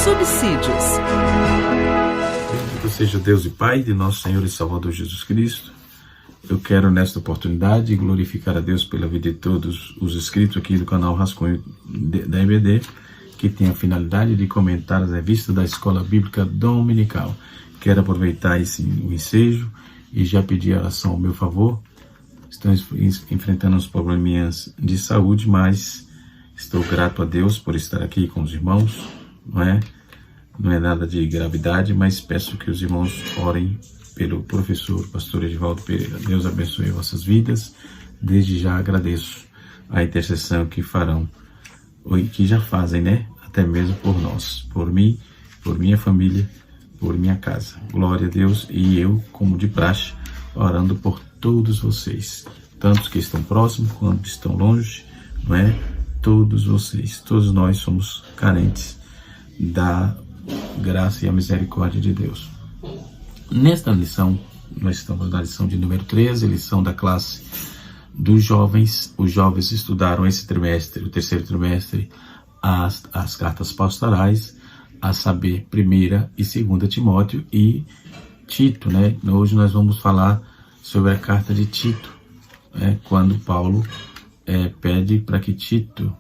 subsídios. Bendito seja Deus e Pai de nosso Senhor e Salvador Jesus Cristo. Eu quero nesta oportunidade glorificar a Deus pela vida de todos os inscritos aqui do canal Rascunho da EBD, que tem a finalidade de comentar as revistas da Escola Bíblica Dominical. Quero aproveitar o ensejo e já pedir oração ao meu favor. Estamos enfrentando uns probleminhas de saúde, mas estou grato a Deus por estar aqui com os irmãos. Não é nada de gravidade, mas peço que os irmãos orem pelo professor pastor Edivaldo Pereira. Deus abençoe vossas vidas. Desde já agradeço a intercessão que farão, ou que já fazem, até mesmo por nós, por mim, por minha família, por minha casa. Glória a Deus. E eu, como de praxe, orando por todos vocês, tantos que estão próximos quanto estão longe, todos vocês, todos nós somos carentes da graça e a misericórdia de Deus. Nesta lição, nós estamos na lição de número 13, lição da classe dos jovens. Os jovens estudaram esse trimestre, o terceiro trimestre, as cartas pastorais, a saber, 1ª e 2ª Timóteo e Tito, Hoje nós vamos falar sobre a carta de Tito, quando Paulo pede para que Tito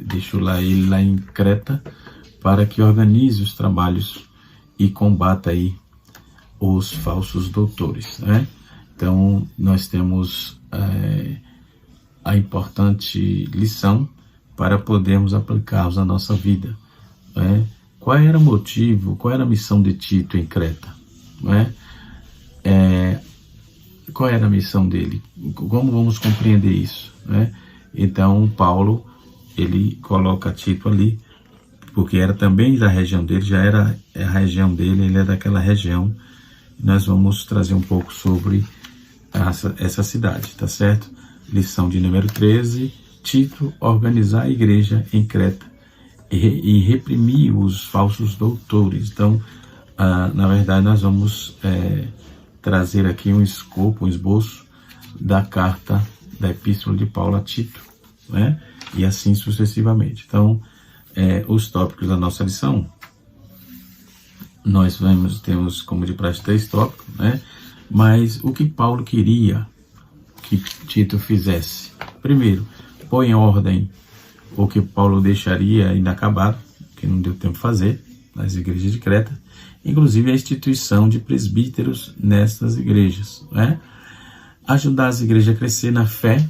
deixou ele lá em Creta, para que organize os trabalhos e combata aí os falsos doutores, Então, nós temos a importante lição para podermos aplicá-los na nossa vida, Qual era o motivo, qual era a missão de Tito em Creta, Qual era a missão dele? Como vamos compreender isso, Então, Paulo, ele coloca Tito ali, porque era também da região dele, já era a região dele, ele é daquela região. Nós vamos trazer um pouco sobre essa cidade, tá certo? Lição de número 13, Tito, organizar a igreja em Creta e reprimir os falsos doutores. Então, na verdade, nós vamos trazer aqui um esboço da carta, da epístola de Paulo a Tito, e assim sucessivamente. Então, os tópicos da nossa lição, nós temos como de praxe 3 tópicos, mas o que Paulo queria que Tito fizesse? Primeiro, pôr em ordem o que Paulo deixaria inacabado, que não deu tempo de fazer, nas igrejas de Creta, inclusive a instituição de presbíteros nestas igrejas, Ajudar as igrejas a crescer na fé,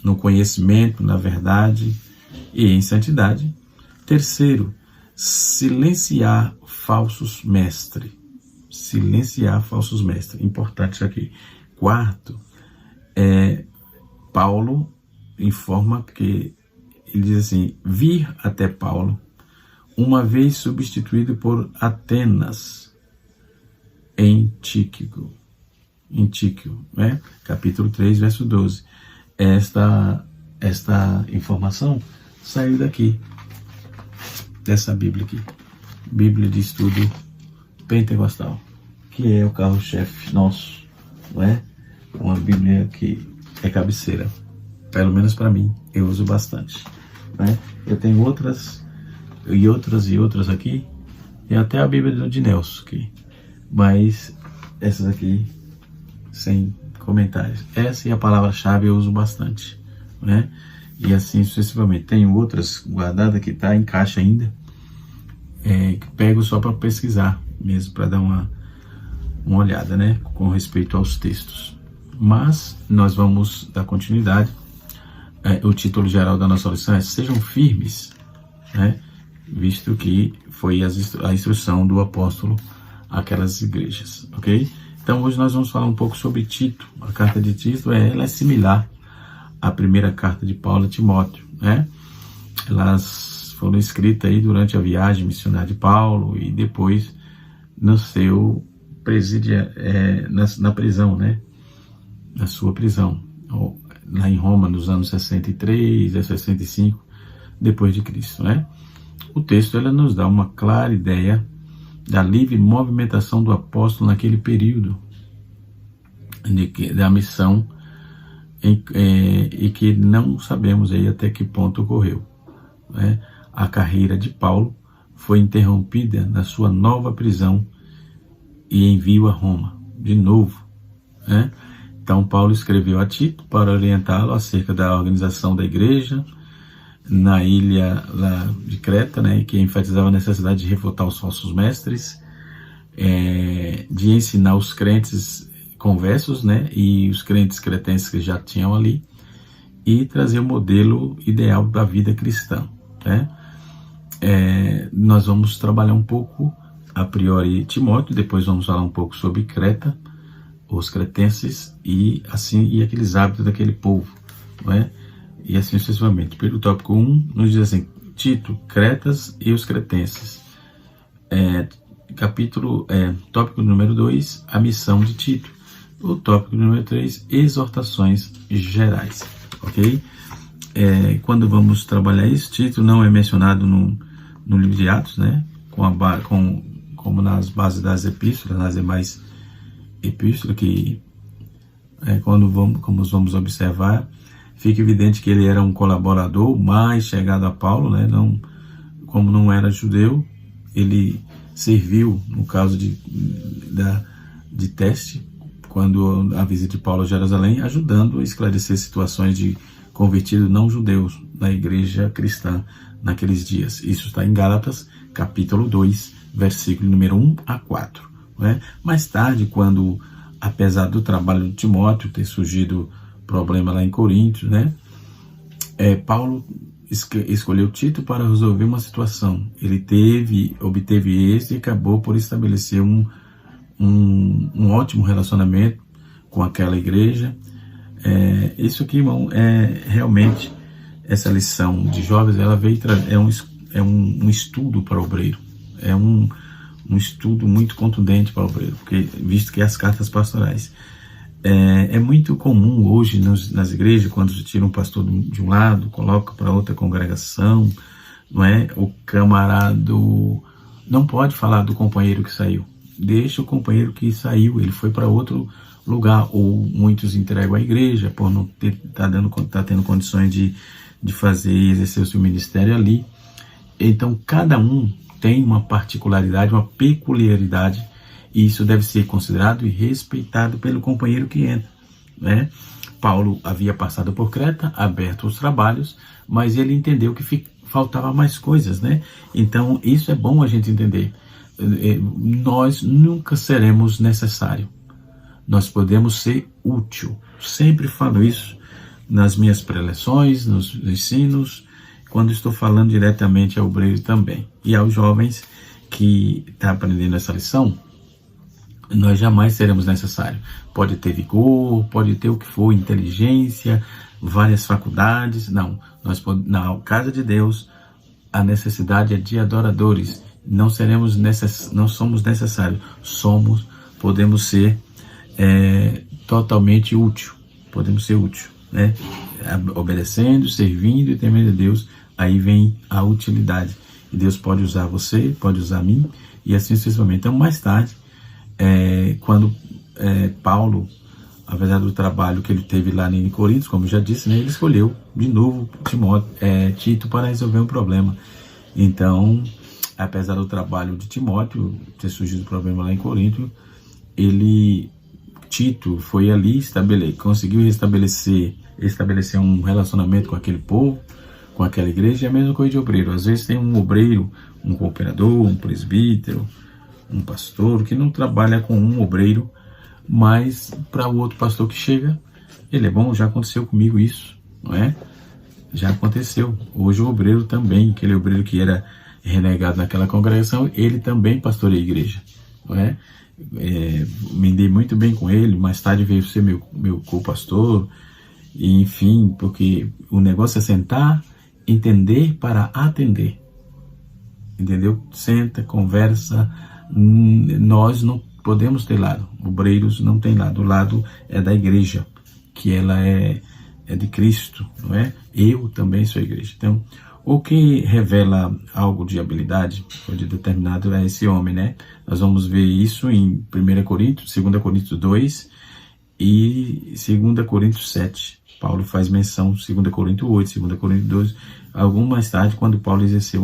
no conhecimento, na verdade e em santidade. Terceiro, silenciar falsos mestres. Silenciar falsos mestres. Importante isso aqui. Quarto, Paulo informa que, ele diz assim, vir até Paulo, uma vez substituído por Atenas, em Tíquico, capítulo 3, verso 12. Esta informação saiu daqui, dessa Bíblia aqui, Bíblia de Estudo Pentecostal, que é o carro-chefe nosso, Uma Bíblia que é cabeceira, pelo menos para mim, eu uso bastante, Eu tenho outras aqui, e até a Bíblia de Nelson aqui, mas essas aqui, sem comentários. Essa e a palavra-chave eu uso bastante, E assim sucessivamente. Tenho outras guardadas que está em caixa ainda, que pego só para pesquisar mesmo, para dar uma olhada, com respeito aos textos. Mas nós vamos dar continuidade. O título geral da nossa lição é Sejam Firmes, visto que foi a instrução do apóstolo àquelas igrejas, ok? Então hoje nós vamos falar um pouco sobre Tito. A carta de Tito ela é similar à primeira carta de Paulo a Timóteo, Elas foram escritas aí durante a viagem missionária de Paulo e depois no seu presídio, na prisão, na sua prisão, lá em Roma, nos anos 63 a 65 depois de Cristo, O texto ela nos dá uma clara ideia da livre movimentação do apóstolo naquele período da missão, e que não sabemos aí até que ponto ocorreu, A carreira de Paulo foi interrompida na sua nova prisão e envio a Roma, de novo, né? Então Paulo escreveu a Tito para orientá-lo acerca da organização da igreja na ilha lá de Creta, né, que enfatizava a necessidade de refutar os falsos mestres, de ensinar os crentes conversos, né, e os crentes cretenses que já tinham ali, e trazer o modelo ideal da vida cristã, né? Nós vamos trabalhar um pouco, a priori, Timóteo, depois vamos falar um pouco sobre Creta, os cretenses, e aqueles hábitos daquele povo, não é? E assim sucessivamente. Pelo tópico 1, nos diz assim: Tito, Cretas e os cretenses. Tópico número 2, a missão de Tito. O tópico número 3, exortações gerais. Ok? Quando vamos trabalhar isso, Tito não é mencionado no livro de Atos, né? Como nas bases das epístolas, nas demais epístolas, que como vamos observar, fica evidente que ele era um colaborador mais chegado a Paulo, né? Como não era judeu, ele serviu no caso de teste, quando a visita de Paulo a Jerusalém, ajudando a esclarecer situações de convertidos não judeus na igreja cristã naqueles dias. Isso está em Gálatas, capítulo 2, versículo número 1 a 4. Né? Mais tarde, quando, apesar do trabalho de Timóteo ter surgido problema lá em Corinto, né? Paulo escolheu Tito para resolver uma situação. Ele obteve êxito e acabou por estabelecer um ótimo relacionamento com aquela igreja. Isso aqui, irmão, realmente essa lição de jovens, ela veio um estudo para o obreiro, um estudo muito contundente para o obreiro, porque visto que as cartas pastorais é muito comum hoje nas igrejas, quando se tira um pastor de um lado, coloca para outra congregação, não é? O camarada não pode falar do companheiro que saiu, deixa o companheiro que saiu, ele foi para outro lugar, ou muitos entregam a igreja por não tá tendo condições de exercer o seu ministério ali. Então cada um tem uma particularidade, uma peculiaridade, e isso deve ser considerado e respeitado pelo companheiro que entra, né? Paulo havia passado por Creta, aberto os trabalhos, mas ele entendeu que faltava mais coisas, né? Então isso é bom a gente entender. Nós nunca seremos necessário. Nós podemos ser útil. Sempre falo isso nas minhas preleções, nos ensinos, quando estou falando diretamente ao obreiro também. E aos jovens que estão aprendendo essa lição, nós jamais seremos necessários. Pode ter vigor, pode ter o que for, inteligência, várias faculdades. Não, na casa de Deus, a necessidade é de adoradores. Não somos necessários. Podemos ser totalmente útil. Podemos ser útil, né? Obedecendo, servindo e temendo a Deus, aí vem a utilidade. E Deus pode usar você, pode usar mim, e assim sucessivamente. Então, mais tarde, quando Paulo, apesar do trabalho que ele teve lá em Corinto, como eu já disse, né, ele escolheu de novo Tito para resolver um problema. Então, apesar do trabalho de Timóteo ter surgido um problema lá em Corinto, Tito foi ali, conseguiu estabelecer um relacionamento com aquele povo, com aquela igreja. E a mesma coisa de obreiro. Às vezes tem um obreiro, um cooperador, um presbítero, um pastor que não trabalha com um obreiro, mas para o outro pastor que chega, ele é bom. Já aconteceu comigo isso, não é? Já aconteceu. Hoje o obreiro também, aquele obreiro que era renegado naquela congregação, ele também pastoreia a igreja, não é? Me dei muito bem com ele. Mais tarde veio ser meu co-pastor, e enfim, porque o negócio é sentar, entender para atender, entendeu? Senta, conversa. Nós não podemos ter lado, obreiros não tem lado. O lado é da igreja, que ela é de Cristo, não é? Eu também sou igreja. Então, o que revela algo de habilidade ou de determinado é esse homem, né? Nós vamos ver isso em 1 Coríntios, 2 Coríntios 2 e 2 Coríntios 7. Paulo faz menção, 2 Coríntios 8, 2 Coríntios 12, algo mais tarde, quando Paulo exerceu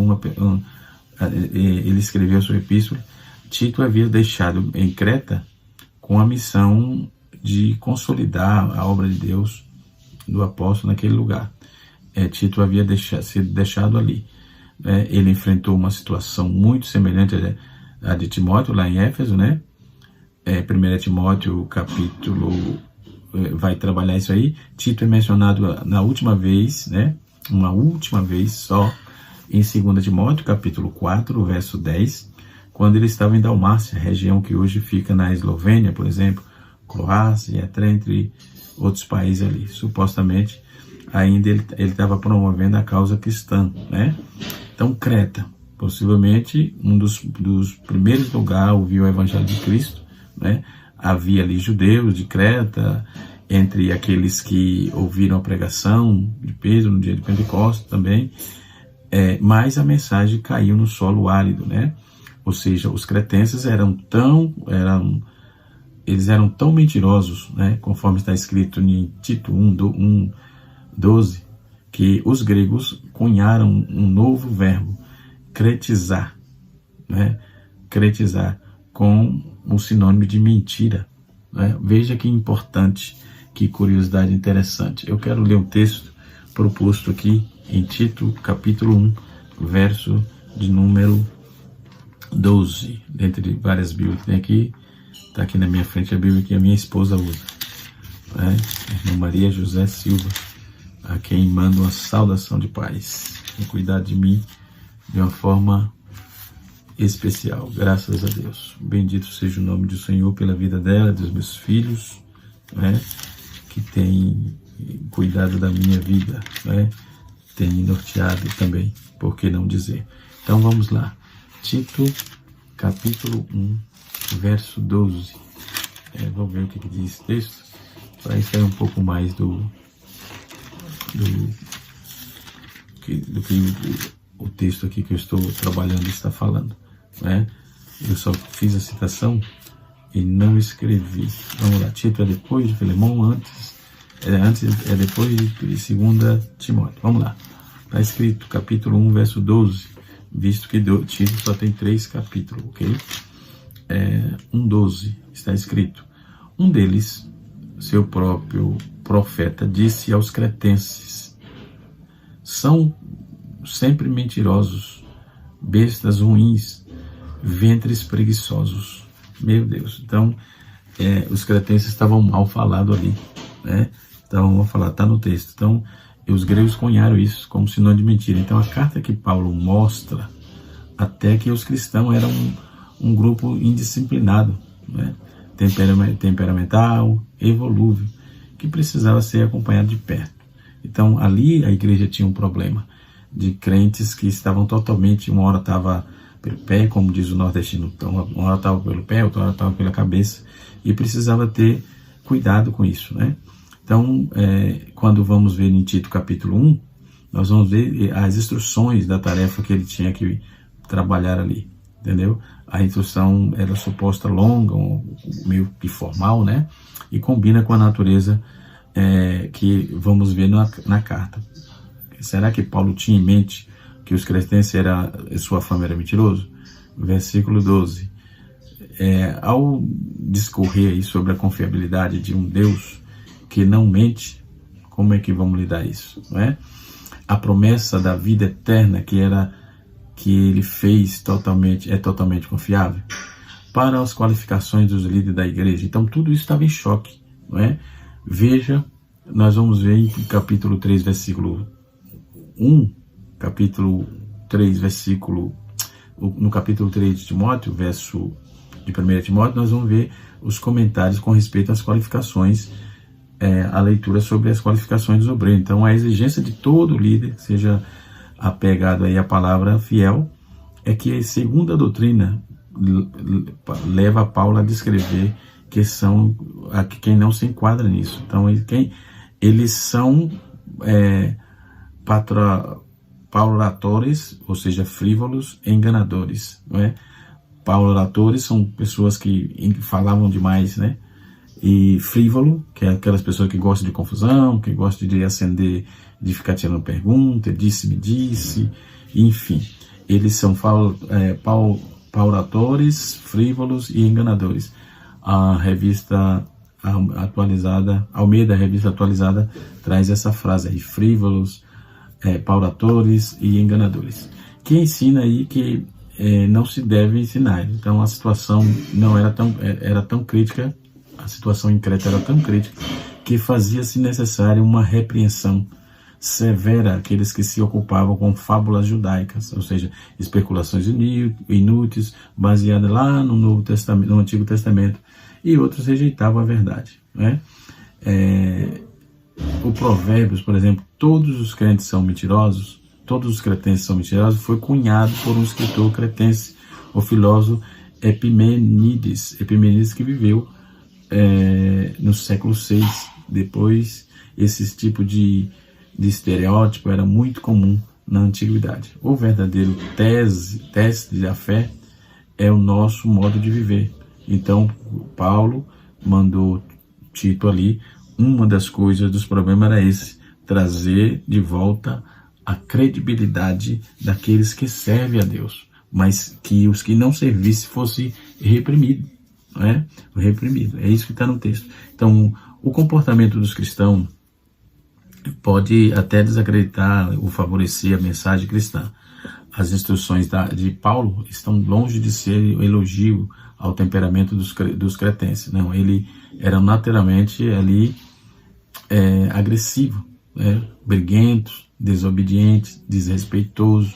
ele escreveu a sua epístola. Tito havia deixado em Creta com a missão de consolidar a obra de Deus do apóstolo naquele lugar. Tito havia sido deixado ali. Ele enfrentou uma situação muito semelhante à de Timóteo, lá em Éfeso, né? 1 Timóteo, capítulo, vai trabalhar isso aí. Tito é mencionado na última vez, né? Uma última vez só, em 2 Timóteo, capítulo 4, verso 10, quando ele estava em Dalmácia, região que hoje fica na Eslovênia, por exemplo, Croácia, entre outros países ali. Supostamente, ainda ele estava promovendo a causa cristã, né? Então, Creta, possivelmente um dos primeiros lugares a ouvir o Evangelho de Cristo, né? Havia ali judeus de Creta, entre aqueles que ouviram a pregação de Pedro no dia de Pentecostes também, mas a mensagem caiu no solo árido, né? Ou seja, os cretenses eles eram tão mentirosos, né? Conforme está escrito em Tito 1:12, que os gregos cunharam um novo verbo, cretizar, né? Cretizar, com o sinônimo de mentira, né? Veja que importante, que curiosidade interessante. Eu quero ler um texto proposto aqui em Tito, capítulo 1, verso de número 12, dentre várias bíblias que tem aqui. Está aqui na minha frente a Bíblia que a minha esposa usa, né? Irmã Maria José Silva, a quem mando uma saudação de paz. Tem cuidado de mim de uma forma especial, graças a Deus. Bendito seja o nome do Senhor pela vida dela, dos meus filhos, né? Que tem cuidado da minha vida, né? Tem me norteado também, por que não dizer? Então vamos lá. Tito, capítulo 1, verso 12. Vamos ver o que diz esse texto, para entender um pouco mais do que o texto aqui que eu estou trabalhando está falando, né? Eu só fiz a citação e não escrevi. Vamos lá. Tito é depois de Filemão, é depois de 2 Timóteo. Vamos lá. Está escrito capítulo 1, verso 12, visto que Tito só tem 3 capítulos, ok? 1:12 está escrito: um deles, seu próprio profeta, disse aos cretenses: são sempre mentirosos, bestas ruins, ventres preguiçosos. Meu Deus. Então, os cretenses estavam mal falados ali, né? Então, vamos falar, está no texto. Então, os gregos cunharam isso como sinônimo de mentira. Então, a carta que Paulo mostra até que os cristãos eram um grupo indisciplinado, né? Temperamental, evolúvel, que precisava ser acompanhado de perto. Então, ali a igreja tinha um problema de crentes que estavam totalmente, uma hora estava pelo pé, como diz o nordestino, então, uma hora estava pelo pé, outra hora estava pela cabeça, e precisava ter cuidado com isso, né? Então, quando vamos ver em Tito capítulo 1, nós vamos ver as instruções da tarefa que ele tinha que trabalhar ali, entendeu? A instrução era suposta longa, meio que formal, né? E combina com a natureza que vamos ver na carta. Será que Paulo tinha em mente que os cretenses, sua fama era mentiroso? Versículo 12. Ao discorrer aí sobre a confiabilidade de um Deus que não mente, como é que vamos lidar isso, não é? A promessa da vida eterna que ele fez é totalmente confiável para as qualificações dos líderes da igreja. Então tudo isso estava em choque, não é? Veja, nós vamos ver em capítulo 3, versículo 1, capítulo 3, no capítulo 3 de Timóteo, verso de 1 Timóteo, nós vamos ver os comentários com respeito às qualificações, a leitura sobre as qualificações dos obreiros. Então, a exigência de todo líder, seja apegado aí à palavra fiel, é que, segundo a doutrina, leva Paulo a descrever que são quem não se enquadra nisso. Então, eles são paulatores, ou seja, frívolos, enganadores, não é? Paulatores são pessoas que falavam demais, né? E frívolo, que é aquelas pessoas que gostam de confusão, que gostam de acender, de ficar tirando pergunta, disse-me disse, enfim. eles são pauratores, frívolos e enganadores. A revista atualizada, Almeida, a revista atualizada, traz essa frase aí: frívolos, pauratores e enganadores, que ensina aí que não se deve ensinar. Então a situação não era tão crítica, a situação em Creta era tão crítica que fazia-se necessária uma repreensão severa àqueles que se ocupavam com fábulas judaicas, ou seja, especulações inúteis, baseadas lá no Novo Testamento, no Antigo Testamento, e outros rejeitavam a verdade, né? O Provérbios, por exemplo, todos os crentes são mentirosos, todos os cretenses são mentirosos, foi cunhado por um escritor cretense, o filósofo Epimenides, que viveu no século VI. Depois, esse tipo de estereótipo era muito comum na antiguidade. O verdadeiro teste da fé é o nosso modo de viver. Então, Paulo mandou Tito ali. Uma das coisas, dos problemas era esse: trazer de volta a credibilidade daqueles que servem a Deus, mas que os que não servissem fossem reprimidos, né? Reprimido. É isso que está no texto. Então, o comportamento dos cristãos pode até desacreditar ou favorecer a mensagem cristã. As instruções de Paulo estão longe de ser elogio ao temperamento dos cretenses. Não, ele era naturalmente ali agressivo, né? Briguento, desobediente, desrespeitoso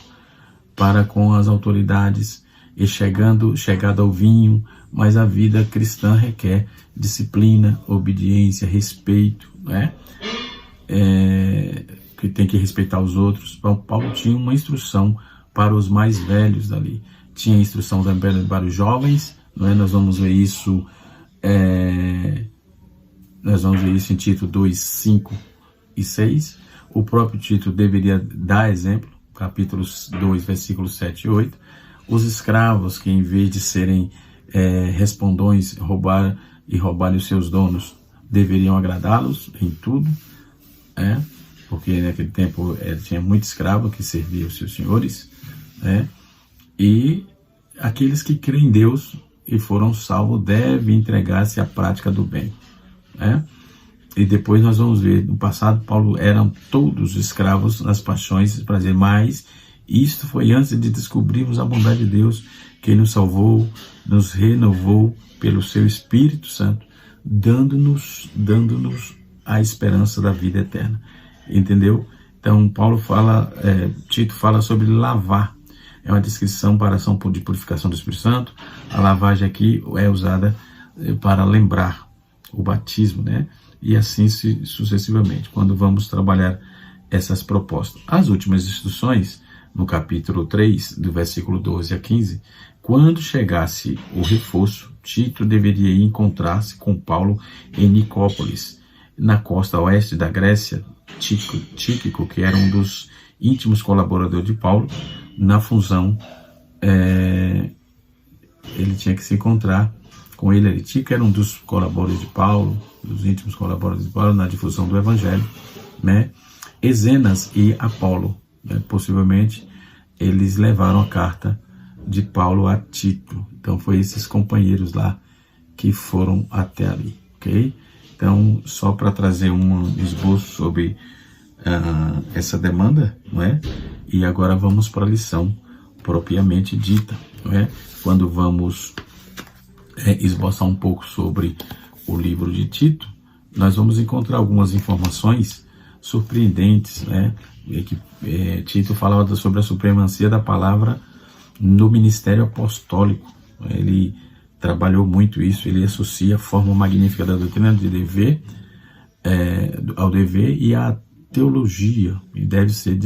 para com as autoridades e chegado ao vinho. Mas a vida cristã requer disciplina, obediência, respeito, né? Que tem que respeitar os outros. Paulo tinha uma instrução para os mais velhos dali, tinha instrução também para os jovens, não é? Nós vamos ver isso em Tito 2, 5 e 6. O próprio Tito deveria dar exemplo, capítulo 2, versículos 7 e 8. Os escravos que, em vez de serem respondões, roubarem os seus donos, deveriam agradá-los em tudo, porque naquele tempo tinha muito escravo que servia os seus senhores, e aqueles que creem em Deus e foram salvos devem entregar-se à prática do bem, E depois nós vamos ver, no passado, Paulo eram todos escravos nas paixões e prazer, mas isto foi antes de descobrirmos a bondade de Deus, que nos salvou, nos renovou pelo seu Espírito Santo, dando-nos a esperança da vida eterna. Entendeu? Então, Tito fala sobre lavar. É uma descrição para a ação de purificação do Espírito Santo. A lavagem aqui é usada para lembrar o batismo, né? E assim sucessivamente, quando vamos trabalhar essas propostas. As últimas instruções, no capítulo 3, do versículo 12 a 15, quando chegasse o reforço, Tito deveria encontrar-se com Paulo em Nicópolis, na costa oeste da Grécia. Tíquico, que era um dos íntimos colaboradores de Paulo, na fusão, ele tinha que se encontrar com ele. Tíquico era um dos colaboradores de Paulo, dos íntimos colaboradores de Paulo, na difusão do Evangelho, né? Ezenas e Apolo, né? Possivelmente, eles levaram a carta de Paulo a Tito. Então, foi esses companheiros lá que foram até ali, ok? Então, só para trazer um esboço sobre essa demanda, não é? E agora vamos para a lição propriamente dita, não é? Quando vamos esboçar um pouco sobre o livro de Tito, nós vamos encontrar algumas informações surpreendentes, né? Tito falava sobre a supremacia da palavra no ministério apostólico. Ele trabalhou muito isso, ele associa a forma magnífica da doutrina de dever ao dever e à teologia, e deve ser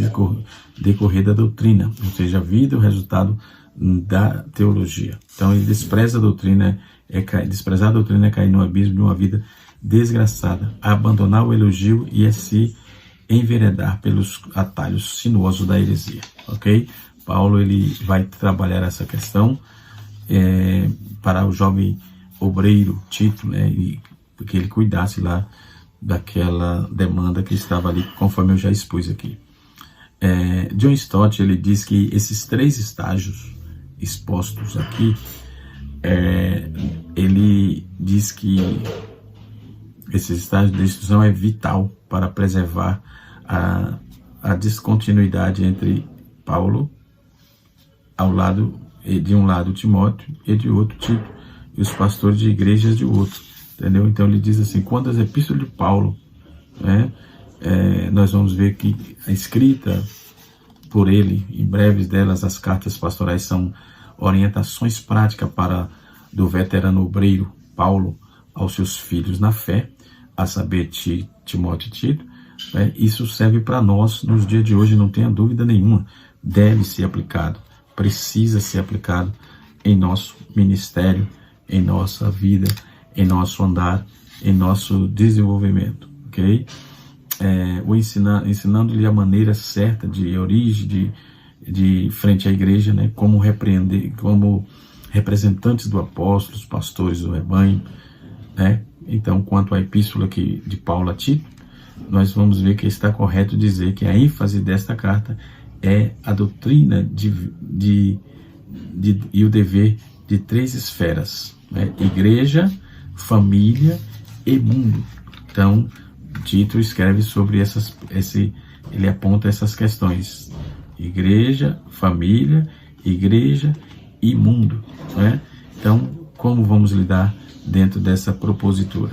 decorrer da doutrina, ou seja, a vida é o resultado da teologia. Então ele despreza a doutrina, desprezar a doutrina é cair no abismo de uma vida desgraçada, abandonar o elogio e se enveredar pelos atalhos sinuosos da heresia, ok? Paulo ele vai trabalhar essa questão para o jovem obreiro Tito, né, e que ele cuidasse lá daquela demanda que estava ali, conforme eu já expus aqui. John Stott, ele diz que esses 3 estágios expostos aqui, ele diz que esse estágio de destruição é vital para preservar a descontinuidade entre Paulo, de um lado Timóteo e de outro Tito, e os pastores de igrejas de outro, entendeu? Então ele diz assim, quando as epístolas de Paulo, né, nós vamos ver que a escrita por ele, em breves delas, as cartas pastorais são orientações práticas do veterano obreiro Paulo aos seus filhos na fé, a saber, Timóteo e Tito. Isso serve para nós nos dias de hoje, não tenha dúvida nenhuma. Deve ser aplicado, precisa ser aplicado em nosso ministério, em nossa vida, em nosso andar, em nosso desenvolvimento, ok? Ensinando-lhe a maneira certa de origem, de frente à igreja, né? Como repreender, como representantes do apóstolo, os pastores do rebanho, né? Então, quanto à epístola aqui de Paulo a Tito, nós vamos ver que está correto dizer que a ênfase desta carta é a doutrina e o dever de 3 esferas, né? Igreja, família e mundo. Então, Tito escreve sobre ele aponta essas questões: igreja, família, igreja e mundo, né? Então, como vamos lidar dentro dessa propositura?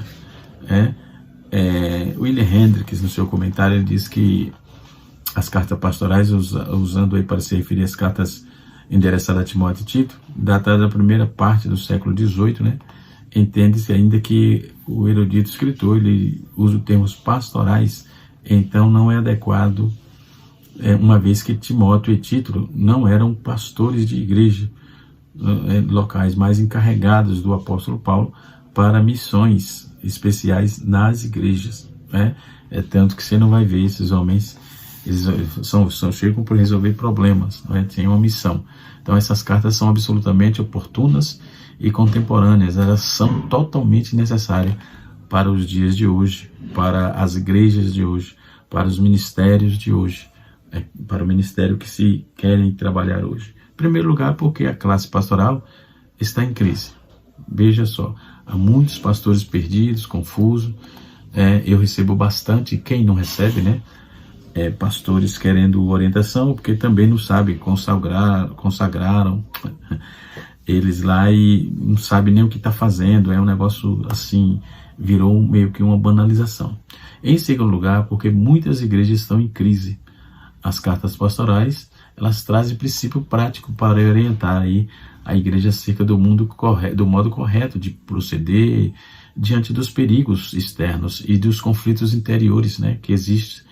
William Hendricks, no seu comentário, ele diz que as cartas pastorais, usando aí para se referir às cartas endereçadas a Timóteo e Tito, datadas da primeira parte do século XVIII, né? Entende-se ainda que o erudito escritor ele usa os termos pastorais, então não é adequado, uma vez que Timóteo e Tito não eram pastores de igreja locais, mas encarregados do apóstolo Paulo para missões especiais nas igrejas, né? Tanto que você não vai ver esses homens, eles chegam para resolver problemas, né? Tem uma missão. Então essas cartas são absolutamente oportunas e contemporâneas, elas são totalmente necessárias para os dias de hoje, para as igrejas de hoje, para os ministérios de hoje, para o ministério que se querem trabalhar hoje. Em primeiro lugar, porque a classe pastoral está em crise. Veja só, há muitos pastores perdidos, confusos. Eu recebo bastante, quem não recebe, né? Pastores querendo orientação, porque também não sabem, consagraram eles lá e não sabem nem o que está fazendo. É um negócio assim, virou meio que uma banalização. Em segundo lugar, porque muitas igrejas estão em crise. As cartas pastorais, elas trazem princípio prático para orientar aí a igreja acerca do modo correto de proceder diante dos perigos externos e dos conflitos interiores, né, que existem.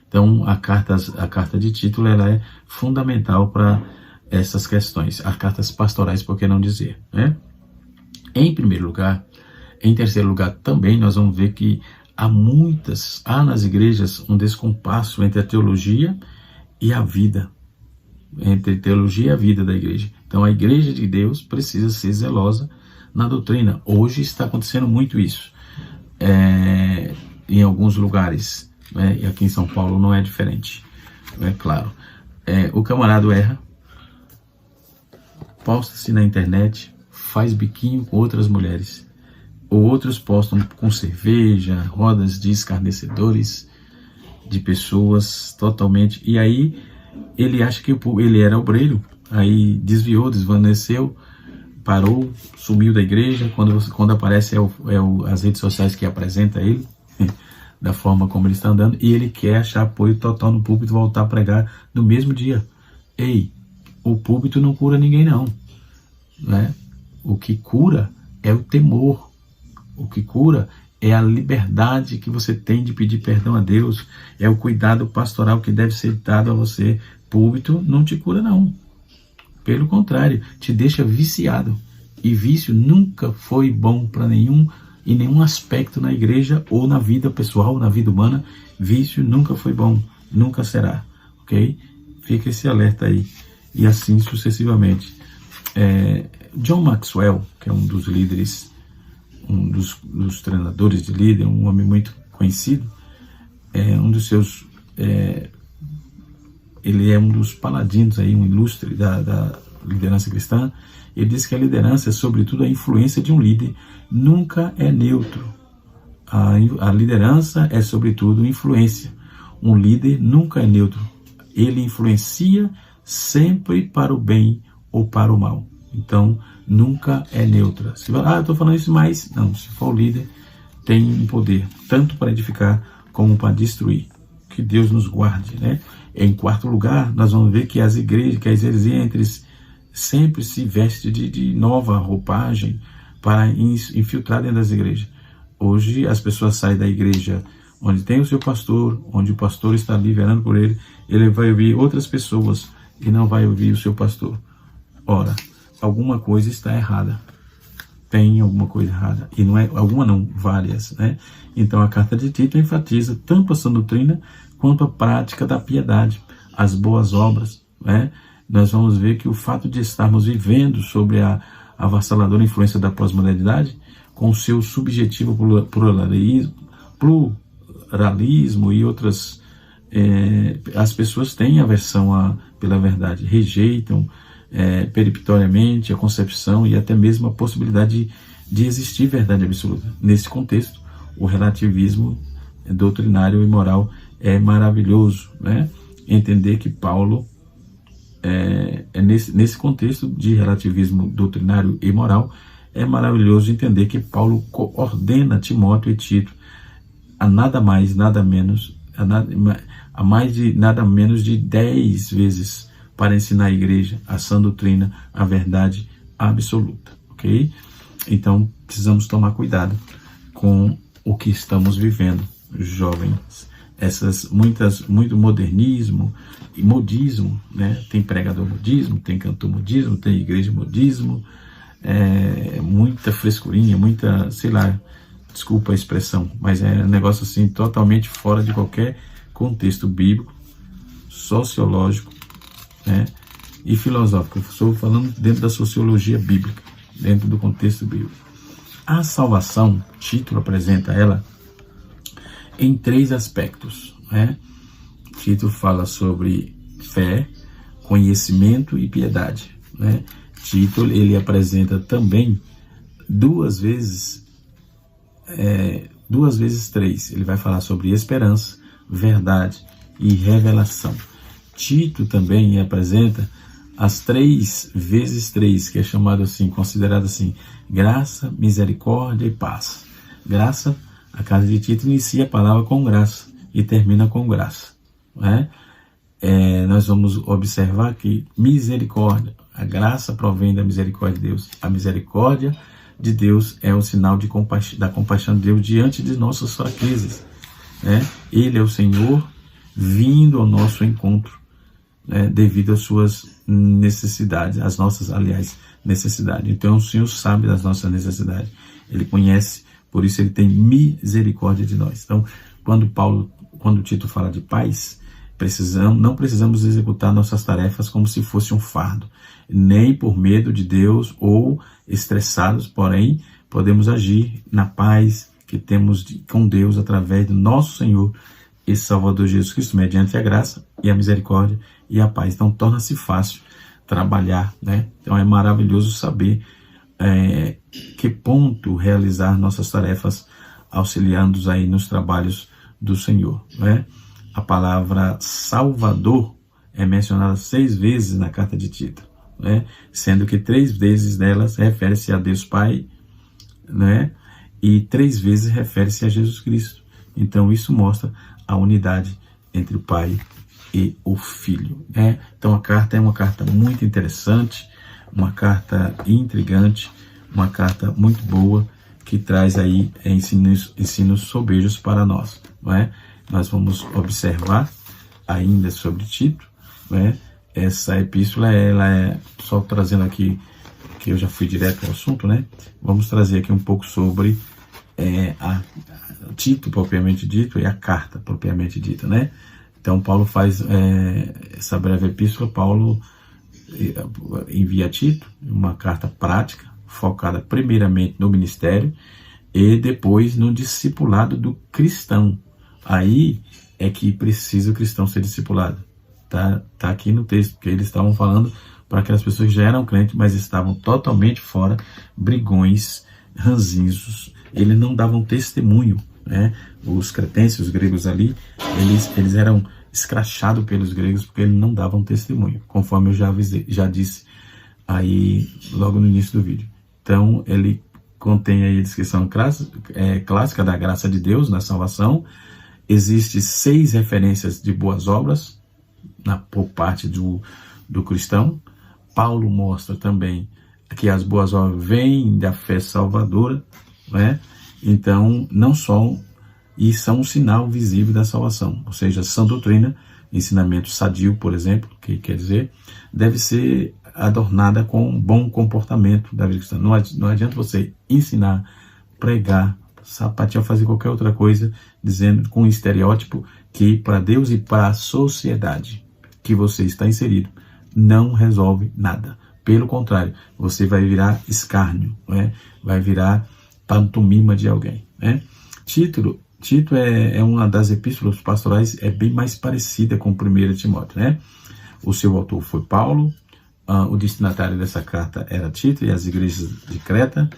Então, a carta de Tito, ela é fundamental para essas questões. As cartas pastorais, por que não dizer, né? Em terceiro lugar, também nós vamos ver que há nas igrejas um descompasso entre a teologia e a vida, entre teologia e a vida da igreja. Então a igreja de Deus precisa ser zelosa na doutrina. Hoje está acontecendo muito isso, em alguns lugares, né? E aqui em São Paulo não é diferente, é claro. O camarada erra, posta-se na internet, faz biquinho com outras mulheres, ou outros postam com cerveja, rodas de escarnecedores, de pessoas totalmente, e aí ele acha que ele era obreiro, aí desviou, desvaneceu, parou, sumiu da igreja. Quando aparece as redes sociais que apresenta ele, da forma como ele está andando, e ele quer achar apoio total no púlpito e voltar a pregar no mesmo dia. Ei, o púlpito não cura ninguém não, né? O que cura é o temor, o que cura é a liberdade que você tem de pedir perdão a Deus, é o cuidado pastoral que deve ser dado a você. Púlpito não te cura não, pelo contrário, te deixa viciado, e vício nunca foi bom para em nenhum aspecto na igreja ou na vida pessoal, na vida humana. Vício nunca foi bom, nunca será, ok? Fica esse alerta aí, e assim sucessivamente. John Maxwell, que é um dos líderes, um dos treinadores de líder, um homem muito conhecido, um dos seus ele é um dos paladinos, aí, um ilustre da liderança cristã. Ele diz que a liderança é sobretudo a influência de um líder, nunca é neutro. A liderança é sobretudo influência. Um líder nunca é neutro. Ele influencia sempre para o bem ou para o mal. Então, nunca é neutra. Se eu estou falando isso, mas não, se for o líder, tem um poder, tanto para edificar como para destruir. Que Deus nos guarde, né? Em quarto lugar, nós vamos ver que as igrejas, que as heresias sempre se vestem de nova roupagem para infiltrar dentro das igrejas. Hoje as pessoas saem da igreja onde tem o seu pastor, onde o pastor está ali velando por ele, ele vai ouvir outras pessoas e não vai ouvir o seu pastor. Ora, alguma coisa está errada. Tem alguma coisa errada. E não é alguma não, várias, né? Então a carta de Tito enfatiza tanto a sã doutrina quanto a prática da piedade, as boas obras, né? Nós vamos ver que o fato de estarmos vivendo sobre a avassaladora influência da pós-modernidade, com o seu subjetivo pluralismo e outras, as pessoas têm aversão pela verdade, rejeitam peremptoriamente a concepção e até mesmo a possibilidade de existir verdade absoluta. Nesse contexto, o relativismo doutrinário e moral é maravilhoso, né? Entender que Paulo, nesse contexto de relativismo doutrinário e moral, é maravilhoso entender que Paulo ordena Timóteo e Tito a nada mais, nada menos, nada menos de 10 vezes para ensinar a igreja a sã doutrina, a verdade absoluta, ok? Então, precisamos tomar cuidado com o que estamos vivendo, jovens. Muito modernismo e modismo, né? Tem pregador modismo, tem cantor modismo, tem igreja modismo, muita frescurinha, muita, sei lá, desculpa a expressão, mas é um negócio assim totalmente fora de qualquer contexto bíblico, sociológico, né, e filosófico. Eu estou falando dentro da sociologia bíblica, dentro do contexto bíblico. A salvação, Tito apresenta ela em 3 aspectos, né? Tito fala sobre fé, conhecimento e piedade, né? Tito, ele apresenta também 2 vezes 3. Ele vai falar sobre esperança, verdade e revelação. Tito também apresenta as 3 vezes 3, que é chamado assim, considerado assim, graça, misericórdia e paz. Graça, a carta de Tito inicia a palavra com graça e termina com graça, né? Nós vamos observar que misericórdia, a graça provém da misericórdia de Deus. A misericórdia de Deus é o sinal da compaixão de Deus diante de nossas fraquezas, né? Ele é o Senhor vindo ao nosso encontro, né, devido às suas necessidades, as nossas, aliás, necessidades. Então o Senhor sabe das nossas necessidades, Ele conhece, por isso Ele tem misericórdia de nós. Então, quando Tito fala de paz, não precisamos executar nossas tarefas como se fosse um fardo, nem por medo de Deus ou estressados, porém, podemos agir na paz que temos com Deus através do nosso Senhor e Salvador Jesus Cristo, mediante a graça e a misericórdia e a paz. Então, torna-se fácil trabalhar, né? Então, é maravilhoso saber que ponto realizar nossas tarefas, auxiliando-os aí nos trabalhos do Senhor, né? A palavra Salvador é mencionada 6 vezes na carta de Tito, né? Sendo que 3 vezes delas refere-se a Deus Pai, né? E 3 vezes refere-se a Jesus Cristo. Então isso mostra a unidade entre o Pai e o Filho, né? Então a carta é uma carta muito interessante, uma carta intrigante, uma carta muito boa, que traz aí ensinos sobejos para nós, não é? Nós vamos observar ainda sobre Tito, né? Essa epístola, ela é, só trazendo aqui, que eu já fui direto ao assunto, né? Vamos trazer aqui um pouco sobre a Tito propriamente dito e a carta propriamente dita, né? Então Paulo faz essa breve epístola. Paulo envia a Tito uma carta prática, focada primeiramente no ministério e depois no discipulado do cristão. Aí é que precisa o cristão ser discipulado. Tá aqui no texto, que eles estavam falando para aquelas pessoas que já eram crentes, mas estavam totalmente fora, brigões, ranzinzos, eles não davam testemunho, né? Os cretenses, os gregos ali, eles eram escrachados pelos gregos porque eles não davam testemunho, conforme eu já disse aí logo no início do vídeo. Então, ele contém aí a descrição clássica da graça de Deus na salvação. Existem 6 referências de boas obras por parte do cristão. Paulo mostra também que as boas obras vêm da fé salvadora, né? Então, não são, e são um sinal visível da salvação, ou seja, sã doutrina, ensinamento sadio, por exemplo, que quer dizer, deve ser adornada com bom comportamento da vida cristã. Não adianta você ensinar, pregar, sapatear, fazer qualquer outra coisa, dizendo com um estereótipo que para Deus e para a sociedade que você está inserido, não resolve nada. Pelo contrário, você vai virar escárnio, né? Vai virar pantomima de alguém, né? Tito é uma das epístolas pastorais, é bem mais parecida com 1 Timóteo, né? O seu autor foi Paulo, o destinatário dessa carta era Tito e as igrejas de Creta,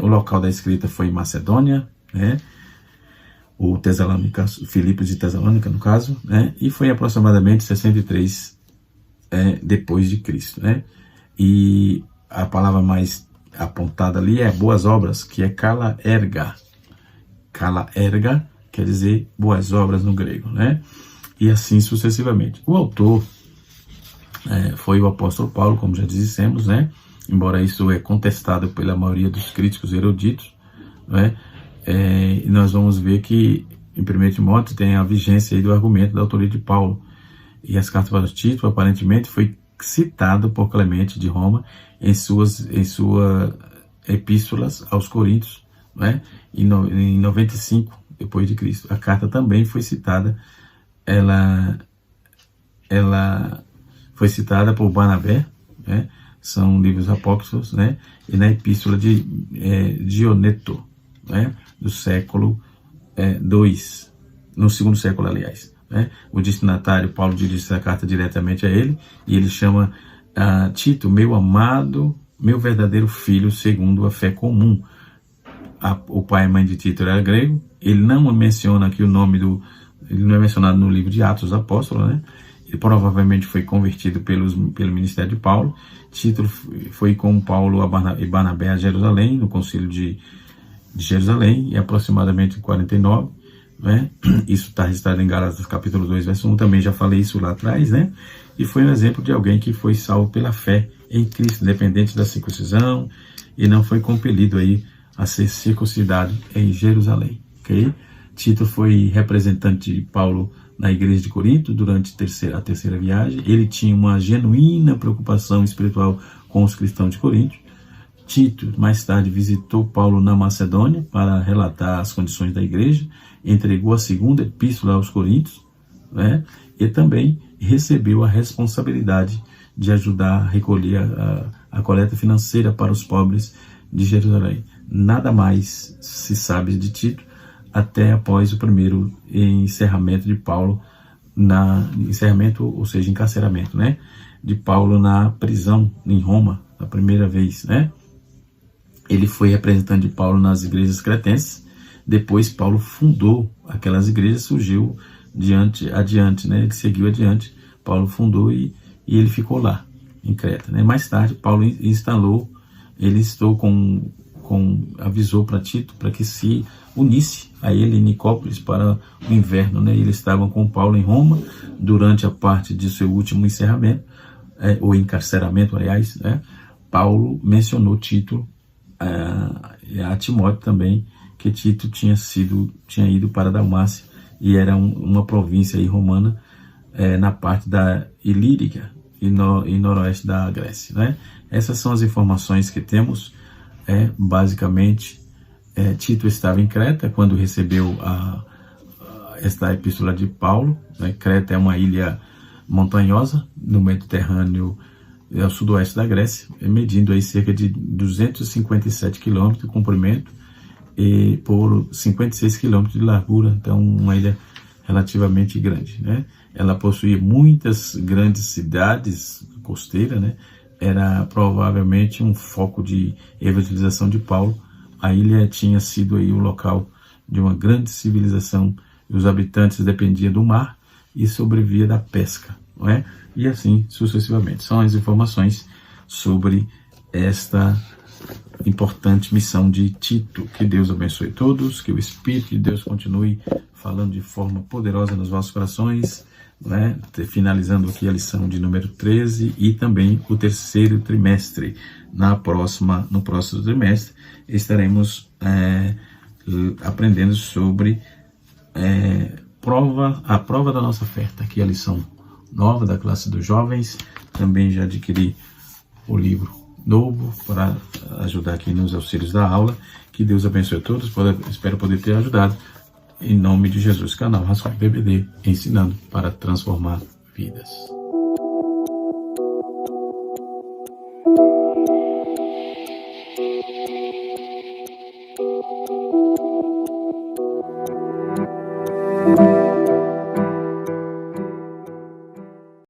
o local da escrita foi em Macedônia, né? O Tessalônica, Filipos de Tessalônica, no caso, né? E foi aproximadamente 63 depois de Cristo, né? E a palavra mais apontada ali é boas obras, que é kalaerga. Kalaerga quer dizer boas obras no grego, né? E assim sucessivamente. O autor foi o apóstolo Paulo, como já dissemos, né? Embora isso é contestado pela maioria dos críticos eruditos, né? E nós vamos ver que em 1 Timóteo tem a vigência aí do argumento da autoria de Paulo. E as cartas para Tito, aparentemente, foi citado por Clemente de Roma em suas epístolas aos Coríntios, né? Em 95 depois de Cristo. A carta também foi citada, ela foi citada por Barnabé, né? São livros apócrifos, né? E na epístola de Dioneto, né? Do século II, no segundo século, aliás, né? O destinatário Paulo dirige essa carta diretamente a ele, e ele chama Tito, meu amado, meu verdadeiro filho, segundo a fé comum. O pai e a mãe de Tito era grego. Ele não menciona aqui o nome ele não é mencionado no livro de Atos dos Apóstolos, né? Ele provavelmente foi convertido pelo ministério de Paulo. Tito foi com Paulo e Barnabé a Jerusalém, no concílio de Jerusalém, em aproximadamente 49, né? Isso está registrado em Gálatas capítulo 2, verso 1, também já falei isso lá atrás, né? E foi um exemplo de alguém que foi salvo pela fé em Cristo, independente da circuncisão, e não foi compelido aí a ser circuncidado em Jerusalém, ok? Tito foi representante de Paulo na igreja de Corinto durante a terceira viagem. Ele tinha uma genuína preocupação espiritual com os cristãos de Corinto. Tito, mais tarde, visitou Paulo na Macedônia para relatar as condições da igreja, entregou a segunda epístola aos Coríntios, né? E também recebeu a responsabilidade de ajudar a recolher a coleta financeira para os pobres de Jerusalém. Nada mais se sabe de Tito até após o primeiro encerramento de Paulo, ou seja, encarceramento, né? De Paulo na prisão em Roma, a primeira vez, né? Ele foi representante de Paulo nas igrejas cretenses. Depois Paulo fundou aquelas igrejas, surgiu adiante, né? Ele seguiu adiante. Paulo fundou e ele ficou lá, em Creta, né? Mais tarde, Paulo avisou para Tito para que se unisse a ele em Nicópolis para o inverno, né? Eles estavam com Paulo em Roma durante a parte de seu último encerramento, ou encarceramento, aliás, né? Paulo mencionou Tito a Timóteo também, que Tito tinha ido para Dalmácia, e era uma província aí romana, na parte da Ilírica e noroeste da Grécia, né? Essas são as informações que temos. Basicamente, Tito estava em Creta quando recebeu esta epístola de Paulo, né? Creta é uma ilha montanhosa no Mediterrâneo, ao sudoeste da Grécia, medindo aí cerca de 257 quilômetros de comprimento e por 56 quilômetros de largura. Então, uma ilha relativamente grande, né? Ela possuía muitas grandes cidades costeiras, né? Era provavelmente um foco de evangelização de Paulo. A ilha tinha sido aí o local de uma grande civilização. Os habitantes dependiam do mar e sobrevivia da pesca, não é? E assim sucessivamente. São as informações sobre esta importante missão de Tito. Que Deus abençoe todos, que o Espírito de Deus continue falando de forma poderosa nos vossos corações, não é? Finalizando aqui a lição de número 13 e também o terceiro trimestre. No próximo trimestre estaremos aprendendo sobre a prova da nossa fé. Tá aqui a lição nova da classe dos jovens. Também já adquiri o livro novo para ajudar aqui nos auxílios da aula. Que Deus abençoe a todos. Espero poder ter ajudado. Em nome de Jesus, canal Rascunho PBD, ensinando para transformar vidas.